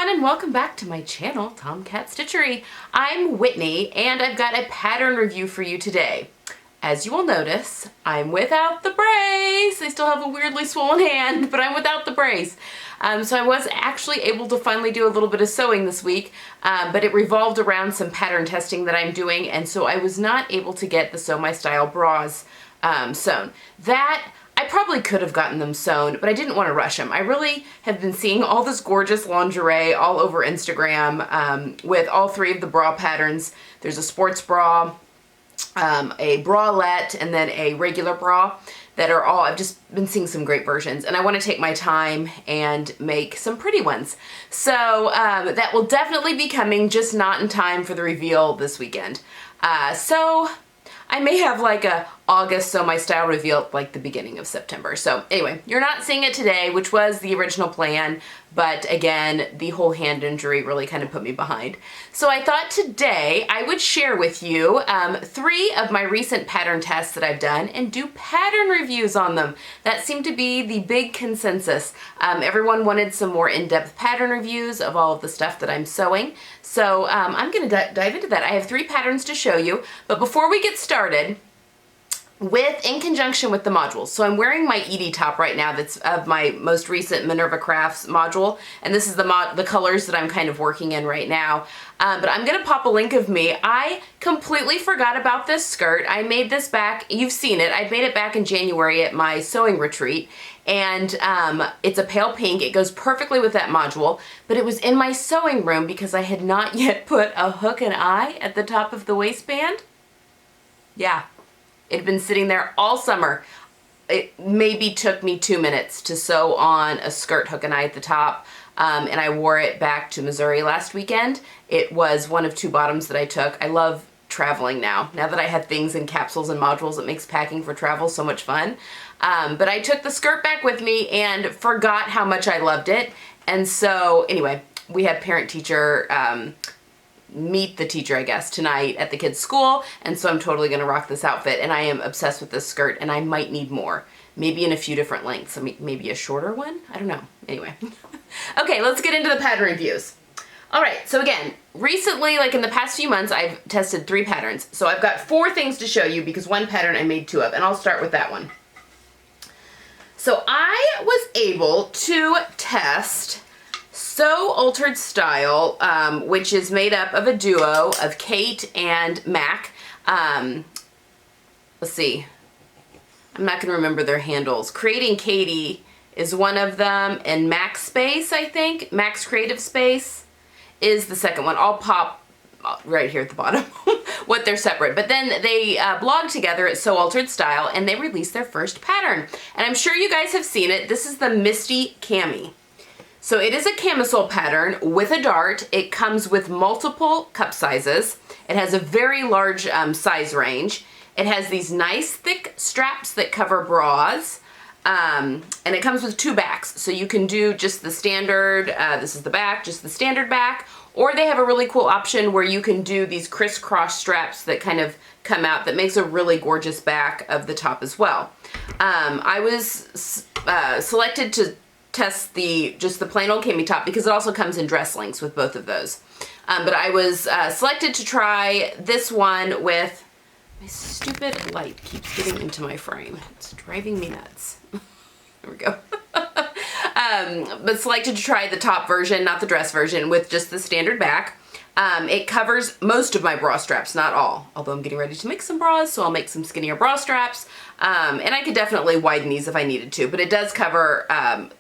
everyone, and welcome back to my channel, Tomcat Stitchery. I'm Whitney, and I've got a pattern review for you today. As you will notice, I'm without the brace. I still have a weirdly swollen hand, but I'm without the brace. So I was actually able to finally do a little bit of sewing this week, but it revolved around some pattern testing that I'm doing, and so I was not able to get the Sew My Style bras sewn. I probably could have gotten them sewn, but I didn't want to rush them. I really have been seeing all this gorgeous lingerie all over Instagram with all three of the bra patterns. There's a sports bra, a bralette, and then a regular bra that are all, I've just been seeing some great versions, and I want to take my time and make some pretty ones. So that will definitely be coming, just not in time for the reveal this weekend. So I may have like a August Sew My Style reveal like the beginning of September. So anyway, you're not seeing it today, which was the original plan, but again, the whole hand injury really kind of put me behind. So I thought today I would share with you 3 of my recent pattern tests that I've done and do pattern reviews on them. That seemed to be the big consensus. Everyone wanted some more in-depth pattern reviews of all of the stuff that I'm sewing. So I'm going to dive into that. I have 3 patterns to show you, but before we get started, in conjunction with the modules. So I'm wearing my Edie top right now that's of my most recent Minerva Crafts module, and this is the colors that I'm kind of working in right now. But I'm going to pop a link of me. I completely forgot about this skirt. I made this back, you've seen it, I made it back in January at my sewing retreat, and it's a pale pink. It goes perfectly with that module, but it was in my sewing room because I had not yet put a hook and eye at the top of the waistband. Yeah. It had been sitting there all summer. It maybe took me 2 minutes to sew on a skirt hook and eye at the top, and I wore it back to Missouri last weekend. It was one of 2 bottoms that I took. I love traveling now. Now that I have things in capsules and modules, it makes packing for travel so much fun. But I took the skirt back with me and forgot how much I loved it. And so anyway, we had parent-teacher meet the teacher, I guess, tonight at the kids' school, and so I'm totally gonna rock this outfit, and I am obsessed with this skirt, and I might need more. Maybe in a few different lengths. I mean, maybe a shorter one? I don't know. Anyway. Okay, let's get into the pattern reviews. Alright, so again, recently, like in the past few months, I've tested 3 patterns. So I've got 4 things to show you because one pattern I made 2 of, and I'll start with that one. So I was able to test Sew Altered Style, which is made up of a duo of Kate and Mac. Let's see. I'm not going to remember their handles. Creating Katie is one of them, and Max Space, I think. Max Creative Space is the second one. I'll pop right here at the bottom what they're separate. But then they blog together at Sew Altered Style, and they released their first pattern. And I'm sure you guys have seen it. This is the Misty Cami. So it is a camisole pattern with a dart. It comes with multiple cup sizes. It has a very large size range. It has these nice thick straps that cover bras. And it comes with 2 backs. So you can do just the standard, this is the back, just the standard back. Or they have a really cool option where you can do these crisscross straps that kind of come out that makes a really gorgeous back of the top as well. I was selected to test just the plain old cami top because it also comes in dress lengths with both of those. But I was selected to try this one with, my stupid light keeps getting into my frame. It's driving me nuts. There we go. But selected to try the top version, not the dress version, with just the standard back. It covers most of my bra straps, not all, although I'm getting ready to make some bras, so I'll make some skinnier bra straps. And I could definitely widen these if I needed to, but it does cover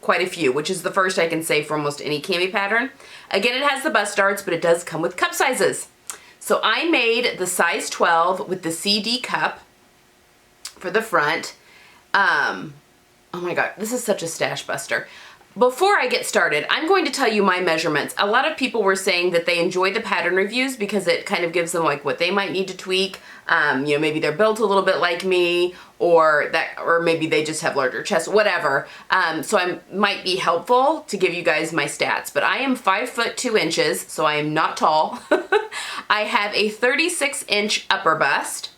quite a few, which is the first I can say for almost any cami pattern. Again, it has the bust darts, but it does come with cup sizes. So I made the size 12 with the CD cup for the front. Oh my god, this is such a stash buster. Before I get started, I'm going to tell you my measurements. A lot of people were saying that they enjoy the pattern reviews because it kind of gives them like what they might need to tweak. You know, maybe they're built a little bit like me, or maybe they just have larger chests, whatever. So I might be helpful to give you guys my stats. But I am 5 foot 2 inches, so I am not tall. I have a 36-inch upper bust,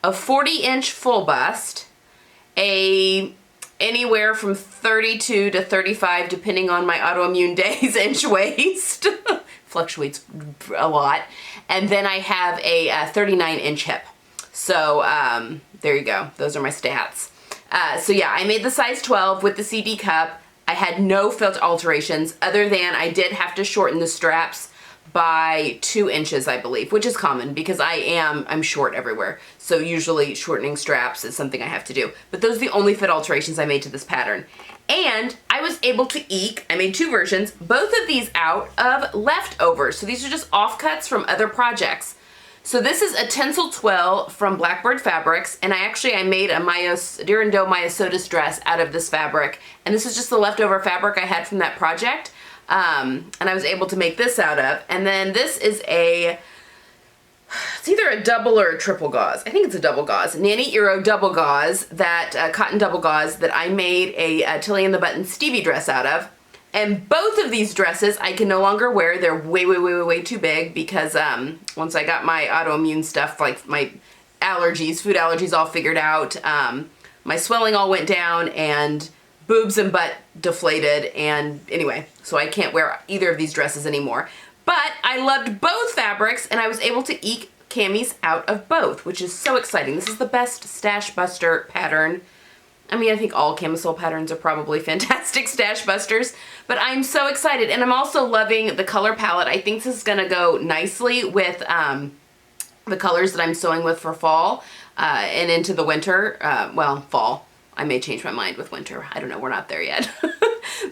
a 40-inch full bust, a anywhere from 32 to 35, depending on my autoimmune days, inch waist. Fluctuates a lot. And then I have a 39-inch hip. So there you go. Those are my stats. So yeah, I made the size 12 with the CD cup. I had no felt alterations other than I did have to shorten the straps by 2 inches, I believe, which is common because I'm short everywhere. So usually shortening straps is something I have to do. But those are the only fit alterations I made to this pattern. And I was able to eke, I made 2 versions, both of these out of leftovers. So these are just offcuts from other projects. So this is a Tencel Twill from Blackbird Fabrics, and I made a Deer and Doe Myosotis dress out of this fabric, and this is just the leftover fabric I had from that project, and I was able to make this out of. And then this is it's either a double or a triple gauze. I think it's a double gauze. Nanny Eero double gauze, cotton double gauze that I made a Tilly and the Button Stevie dress out of. And both of these dresses I can no longer wear. They're way too big because once I got my autoimmune stuff, like my allergies, food allergies all figured out, my swelling all went down and boobs and butt deflated, and anyway, so I can't wear either of these dresses anymore. But I loved both fabrics and I was able to eke camis out of both, which is so exciting. This is the best stash buster pattern. I mean, I think all camisole patterns are probably fantastic stash busters, but I'm so excited. And I'm also loving the color palette. I think this is gonna go nicely with the colors that I'm sewing with for fall and into the winter. Well, fall. I may change my mind with winter. I don't know, we're not there yet.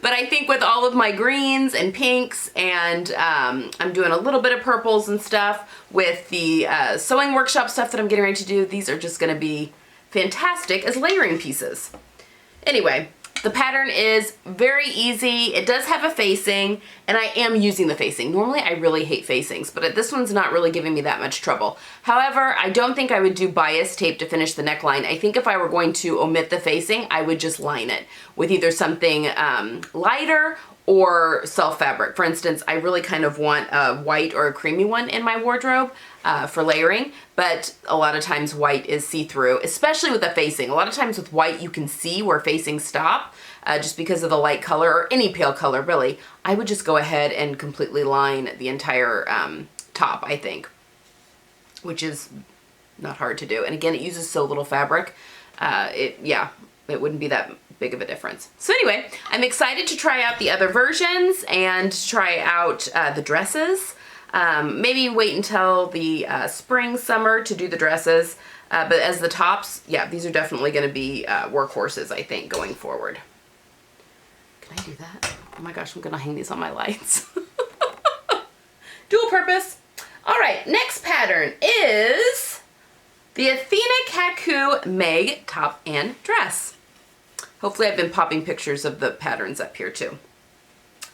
But I think with all of my greens and pinks and I'm doing a little bit of purples and stuff with the sewing workshop stuff that I'm getting ready to do, these are just gonna be fantastic as layering pieces. Anyway, the pattern is very easy. It does have a facing, and I am using the facing. Normally I really hate facings, but this one's not really giving me that much trouble. However, I don't think I would do bias tape to finish the neckline. I think if I were going to omit the facing, I would just line it with either something lighter or self fabric. For instance, I really kind of want a white or a creamy one in my wardrobe for layering, but a lot of times white is see-through, especially with the facing. A lot of times with white you can see where facings stop just because of the light color, or any pale color really. I would just go ahead and completely line the entire top, I think, which is not hard to do. And again, it uses so little fabric. It wouldn't be that big of a difference. So anyway, I'm excited to try out the other versions and try out the dresses. Maybe wait until the spring, summer to do the dresses. But as the tops, yeah, these are definitely going to be workhorses, I think, going forward. Can I do that? Oh my gosh, I'm going to hang these on my lights. Dual purpose. All right, next pattern is the Athena Kakou May top and dress. Hopefully I've been popping pictures of the patterns up here too.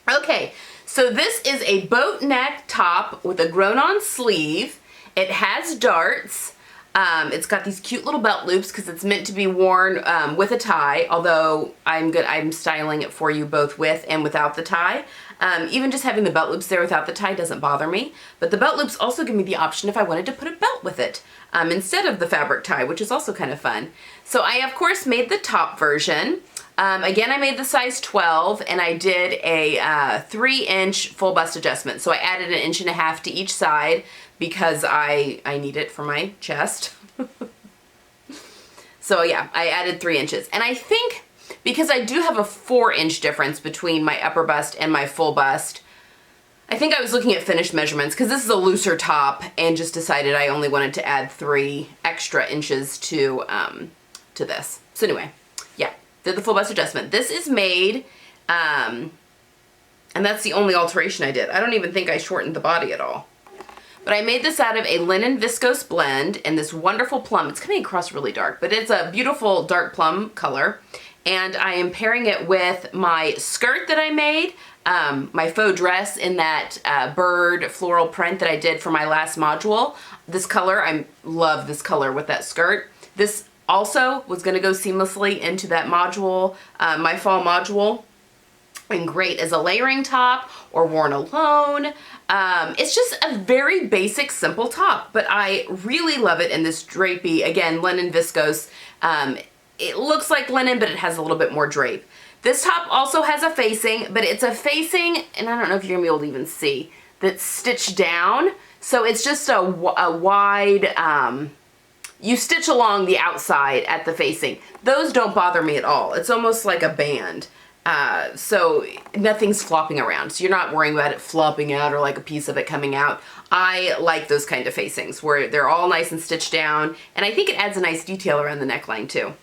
Okay, so this is a boat neck top with a grown-on sleeve. It has darts. It's got these cute little belt loops because it's meant to be worn with a tie, although I'm styling it for you both with and without the tie. Even just having the belt loops there without the tie doesn't bother me, but the belt loops also give me the option if I wanted to put a belt with it instead of the fabric tie, which is also kind of fun. So I, of course, made the top version. Again, I made the size 12 and I did a 3-inch full bust adjustment. So I added 1.5 inches to each side because I need it for my chest. So yeah, I added 3 inches. And I think because I do have a 4-inch difference between my upper bust and my full bust, I think I was looking at finished measurements because this is a looser top and just decided I only wanted to add 3 extra inches to this. So anyway, yeah, did the full bust adjustment. This is made, and that's the only alteration I did. I don't even think I shortened the body at all. But I made this out of a linen viscose blend and this wonderful plum. It's coming across really dark, but it's a beautiful dark plum color. And I am pairing it with my skirt that I made, my faux dress in that bird floral print that I did for my last module. This color, I love this color with that skirt. This also was gonna go seamlessly into that module, my fall module, and great as a layering top or worn alone. It's just a very basic, simple top, but I really love it in this drapey, again, linen viscose. it looks like linen, but it has a little bit more drape. This top also has a facing, but it's a facing, and I don't know if you're gonna be able to even see, that's stitched down. So it's just a wide, you stitch along the outside at the facing. Those don't bother me at all. It's almost like a band. So nothing's flopping around. So you're not worrying about it flopping out or like a piece of it coming out. I like those kind of facings where they're all nice and stitched down. And I think it adds a nice detail around the neckline too.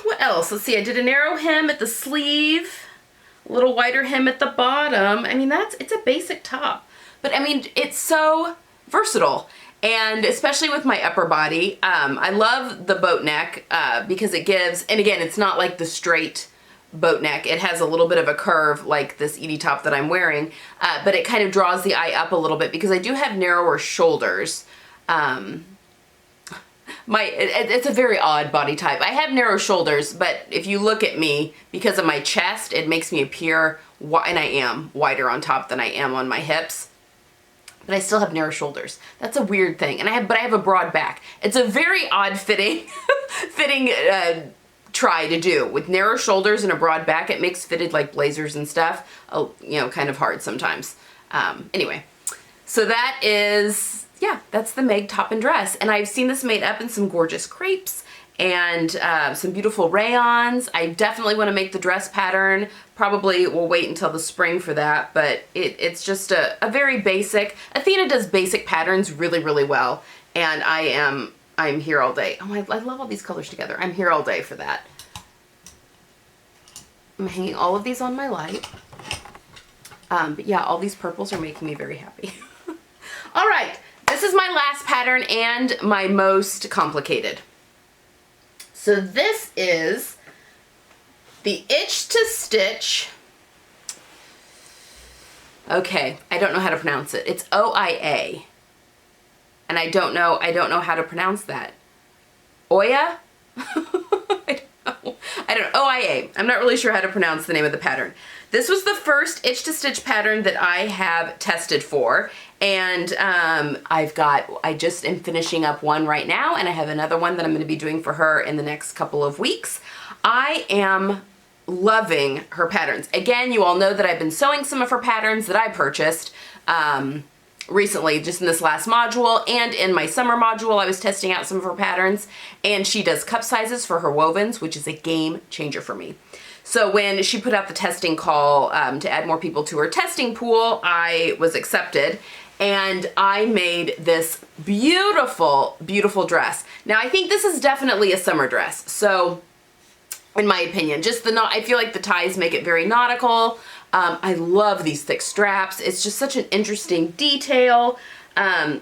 What else? Let's see. I did a narrow hem at the sleeve, a little wider hem at the bottom. I mean, it's a basic top, but I mean, it's so versatile. And especially with my upper body, I love the boat neck, because it gives, and again, it's not like the straight boat neck. It has a little bit of a curve like this Edie top that I'm wearing, but it kind of draws the eye up a little bit because I do have narrower shoulders. It's a very odd body type. I have narrow shoulders, but if you look at me, because of my chest, it makes me appear, and I am wider on top than I am on my hips, but I still have narrow shoulders. That's a weird thing. And I have a broad back. It's a very odd fitting try to do. With narrow shoulders and a broad back, it makes fitted like blazers and stuff, you know, kind of hard sometimes. Anyway, so that is, yeah, that's the Meg top and dress. And I've seen this made up in some gorgeous crepes and some beautiful rayons. I definitely want to make the dress pattern. Probably we'll wait until the spring for that, but it's just a very basic. Athena does basic patterns really, really well, and I'm here all day. Oh, I love all these colors together. I'm here all day for that. I'm hanging all of these on my light. But yeah, all these purples are making me very happy. All right, this is my last pattern and my most complicated. So this is the Itch to Stitch. Okay, I don't know how to pronounce it. It's OIA. And I don't know how to pronounce that. Oya? I don't know. OIA. I'm not really sure how to pronounce the name of the pattern. This was the first Itch to Stitch pattern that I have tested for. And I just am finishing up one right now, and I have another one that I'm going to be doing for her in the next couple of weeks. I am loving her patterns. Again, you all know that I've been sewing some of her patterns that I purchased recently, just in this last module, and in my summer module I was testing out some of her patterns, and she does cup sizes for her wovens, which is a game changer for me. So when she put out the testing call to add more people to her testing pool, I was accepted, and I made this beautiful, beautiful dress. Now I think this is definitely a summer dress, so in my opinion, just I feel like the ties make it very nautical. I love these thick straps. It's just such an interesting detail.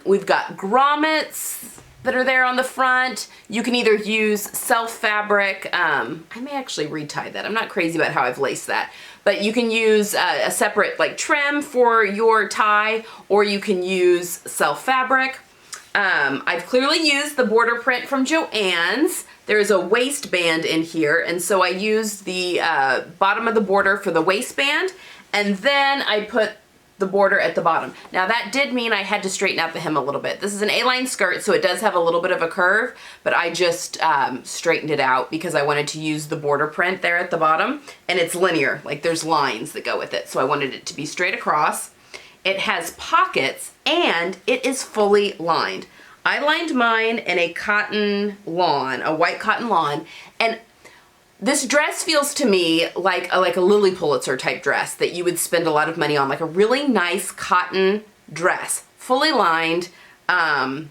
We've got grommets that are there on the front. You can either use self fabric. I may actually retie that. I'm not crazy about how I've laced that. But you can use a separate like trim for your tie, or you can use self fabric. I've clearly used the border print from Joann's. There's a waistband in here, and so I used the bottom of the border for the waistband, and then I put the border at the bottom. Now that did mean I had to straighten out the hem a little bit. This is an A-line skirt, so it does have a little bit of a curve, but I just straightened it out because I wanted to use the border print there at the bottom, and it's linear, like there's lines that go with it, so I wanted it to be straight across. It has pockets, and it is fully lined. I lined mine in a cotton lawn, a white cotton lawn, and this dress feels to me like a Lily Pulitzer type dress that you would spend a lot of money on, like a really nice cotton dress, fully lined. I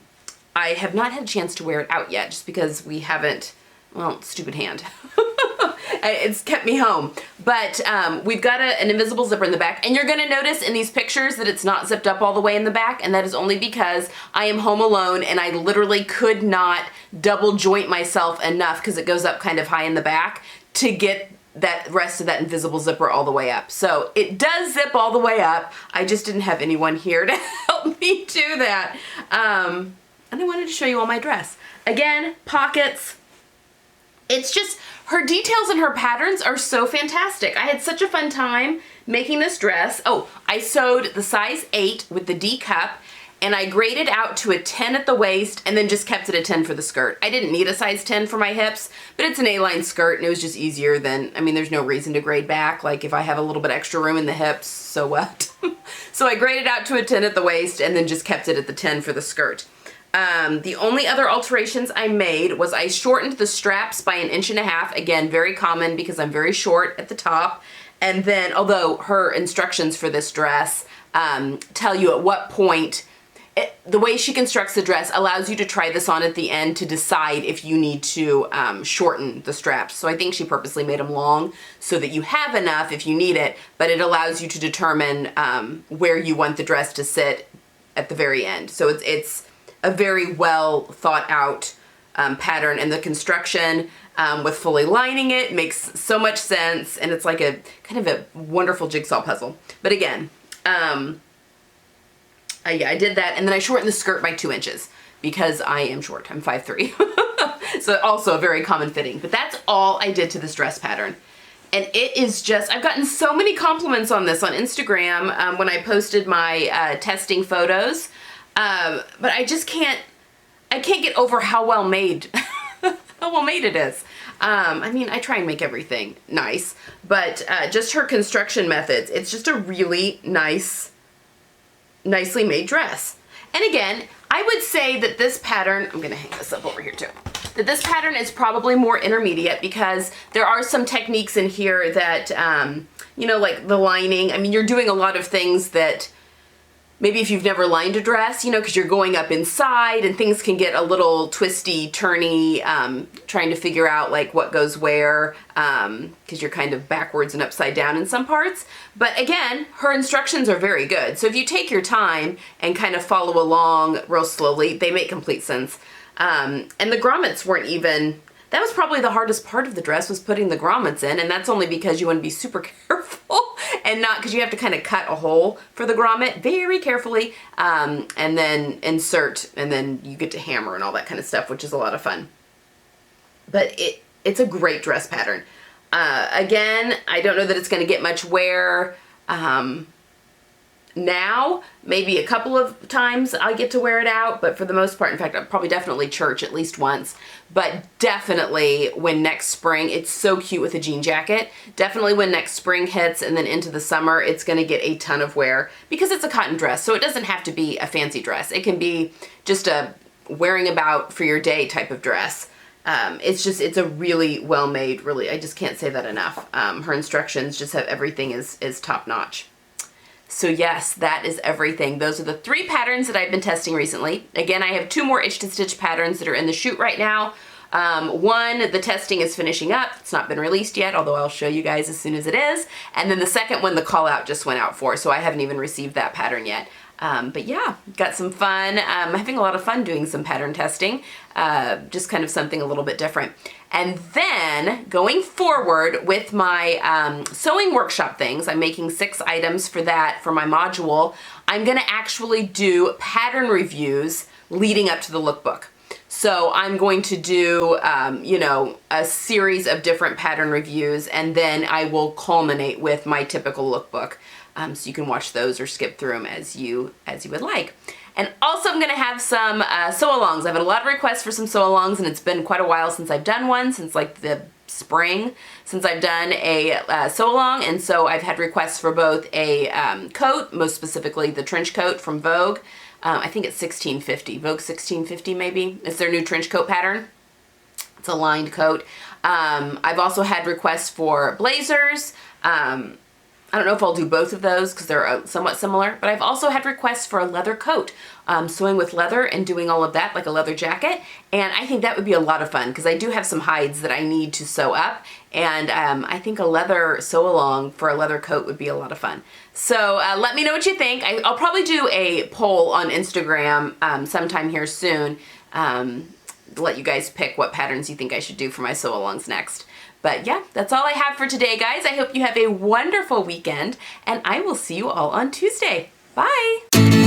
have not had a chance to wear it out yet just because we haven't, well, stupid hand. It's kept me home. But we've got an invisible zipper in the back, and you're gonna notice in these pictures that it's not zipped up all the way in the back, and that is only because I am home alone and I literally could not double joint myself enough, because it goes up kind of high in the back, to get that rest of that invisible zipper all the way up. So it does zip all the way up. I just didn't have anyone here to help me do that. And I wanted to show you all my dress. Again, pockets. It's just, her details and her patterns are so fantastic. I had such a fun time making this dress. Oh, I sewed the size 8 with the D cup, and I graded out to a 10 at the waist and then just kept it a 10 for the skirt. I didn't need a size 10 for my hips, but it's an A-line skirt and it was just easier than, I mean, there's no reason to grade back. Like if I have a little bit extra room in the hips, so what? So I graded out to a 10 at the waist and then just kept it at the 10 for the skirt. The only other alterations I made was I shortened the straps by 1.5 inches. Again, very common because I'm very short at the top. And then, although her instructions for this dress tell you at what point, the way she constructs the dress allows you to try this on at the end to decide if you need to shorten the straps. So I think she purposely made them long so that you have enough if you need it, but it allows you to determine where you want the dress to sit at the very end. So it's a very well thought out pattern, and the construction with fully lining it makes so much sense, and it's like a kind of a wonderful jigsaw puzzle. But again, yeah, I did that, and then I shortened the skirt by 2 inches because I am short. I'm 5'3". So also a very common fitting, but that's all I did to this dress pattern. And it is just, I've gotten so many compliments on this on Instagram when I posted my testing photos. But I just can't get over how well made, how well made it is. I mean, I try and make everything nice, but just her construction methods, it's just a really nicely made dress. And again, I would say that this pattern, I'm gonna hang this up over here too, that this pattern is probably more intermediate because there are some techniques in here that, you know, like the lining. I mean, you're doing a lot of things that maybe if you've never lined a dress, you know, because you're going up inside and things can get a little twisty, turny, trying to figure out like what goes where, because you're kind of backwards and upside down in some parts. But again, her instructions are very good. So if you take your time and kind of follow along real slowly, they make complete sense. And the grommets weren't even, that was probably the hardest part of the dress, was putting the grommets in, and that's only because you want to be super careful and not, because you have to kind of cut a hole for the grommet very carefully, and then insert, and then you get to hammer and all that kind of stuff, which is a lot of fun. But it's a great dress pattern. Again, I don't know that it's going to get much wear now. Maybe a couple of times I get to wear it out, but for the most part, in fact, I'll probably definitely church at least once, but definitely when next spring, it's so cute with a jean jacket, definitely when next spring hits and then into the summer, it's going to get a ton of wear because it's a cotton dress, so it doesn't have to be a fancy dress. It can be just a wearing about for your day type of dress. It's a really well made, really, I just can't say that enough. Her instructions just have everything is top notch. So yes, that is everything. Those are the 3 patterns that I've been testing recently. Again, I have 2 more itch to stitch patterns that are in the shoot right now. One, the testing is finishing up. It's not been released yet, although I'll show you guys as soon as it is. And then the second one, the call out just went out for, so I haven't even received that pattern yet. But yeah, got some fun. I'm having a lot of fun doing some pattern testing, just kind of something a little bit different. And then going forward with my sewing workshop things, I'm making 6 items for that for my module. I'm gonna actually do pattern reviews leading up to the lookbook. So I'm going to do, you know, a series of different pattern reviews, and then I will culminate with my typical lookbook. So you can watch those or skip through them as you would like. And also I'm gonna have some sew-alongs. I've had a lot of requests for some sew-alongs, and it's been quite a while since I've done one, since like the spring, since I've done a sew-along, and so I've had requests for both a coat, most specifically the trench coat from Vogue. I think it's 1650, Vogue 1650 maybe. It's their new trench coat pattern. It's a lined coat. I've also had requests for blazers. I don't know if I'll do both of those because they're somewhat similar, but I've also had requests for a leather coat, sewing with leather and doing all of that like a leather jacket, and I think that would be a lot of fun because I do have some hides that I need to sew up, and I think a leather sew-along for a leather coat would be a lot of fun. So let me know what you think. I'll probably do a poll on Instagram sometime here soon to let you guys pick what patterns you think I should do for my sew-alongs next. But yeah, that's all I have for today, guys. I hope you have a wonderful weekend, and I will see you all on Tuesday. Bye!